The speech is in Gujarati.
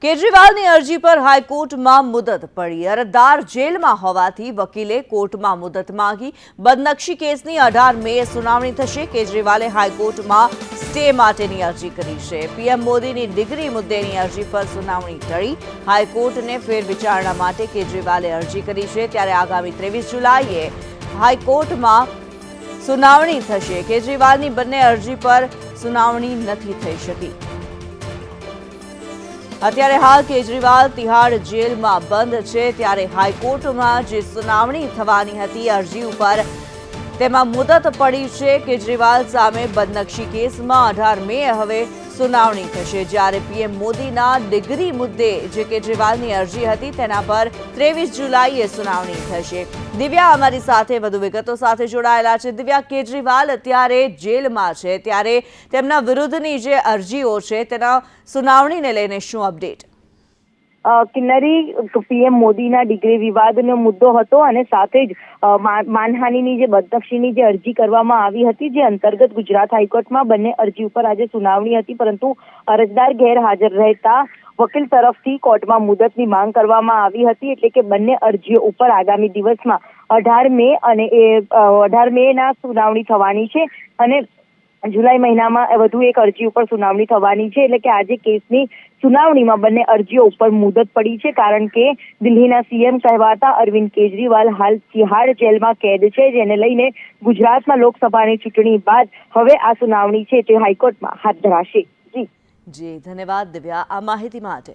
કેજરીવાલની અરજી પર હાઈકોર્ટમાં મુદત પડી। અરજદાર જેલમાં હોવાથી વકીલે કોર્ટમાં મુદત માંગી। બદનક્ષી કેસની 18 મેએ સુનાવણી થશે। કેજરીવાલે હાઈકોર્ટમાં સ્ટે માટેની અરજી કરી છે। પીએમ મોદીની ડિગ્રી મુદ્દેની અરજી પર સુનાવણી ટળી। હાઈકોર્ટને ફેરવિચારણા માટે કેજરીવાલે અરજી કરી છે, ત્યારે આગામી 23 જુલાઈએ હાઈકોર્ટમાં સુનાવણી થશે। કેજરીવાલની બંને અરજી પર સુનાવણી નથી થઈ શકી। અત્યારે હાલ કેજરીવાલ તિહાડ જેલમાં બંધ છે, ત્યારે હાઈકોર્ટમાં જે સુનાવણી થવાની હતી અરજી ઉપર તેમાં મુદત પડી છે। કેજરીવાલ સામે બદનક્ષી કેસમાં 18 મેએ હવે સુનાવણી થશે, જ્યારે પીએમ મોદીના ડિગ્રી મુદ્દે જે કેજરીવાલની અરજી હતી તેના પર 23 જુલાઈએ સુનાવણી થશે। દિવ્યા અમારી સાથે વધુ વિગતો સાથે જોડાયેલા છે। દિવ્યા, કેજરીવાલ અત્યારે જેલમાં છે, ત્યારે તેમના વિરુદ્ધની જે અરજીઓ છે તેના સુનાવણીને લઈને શું અપડેટ? કિન્નરી, પીએમ મોદીના ડિગ્રી વિવાદનો મુદ્દો હતો અને સાથે જ માનહાનિની જે બદનક્ષીની જે અરજી કરવામાં આવી હતી, જે અંતર્ગત ગુજરાત હાઈકોર્ટમાં બંને અરજી ઉપર આજે સુનાવણી હતી, પરંતુ અરજદાર ગેરહાજર રહેતા વકીલ તરફથી કોર્ટમાં મુદતની માંગ કરવામાં આવી હતી। એટલે કે બંને અરજીઓ ઉપર આગામી દિવસમાં 18 મે અને 18 મેના સુનાવણી થવાની છે અને જુલાઈ મહિનામાં વધુ એક અરજી ઉપર સુનાવણી થવાની છે। એટલે કે આજે કેસની સુનાવણીમાં બંને અરજીઓ ઉપર મુદત પડી છે, કારણ કે દિલ્હીના સીએમ કહેવાતા અરવિંદ કેજરીવાલ હાલ તિહાડ જેલમાં કેદ છે, જેને લઈને ગુજરાતમાં લોકસભાની ચૂંટણી બાદ હવે આ સુનાવણી છે તે હાઈકોર્ટમાં હાથ ધરાશે। જી ધન્યવાદ દિવ્યા આ માહિતી માટે।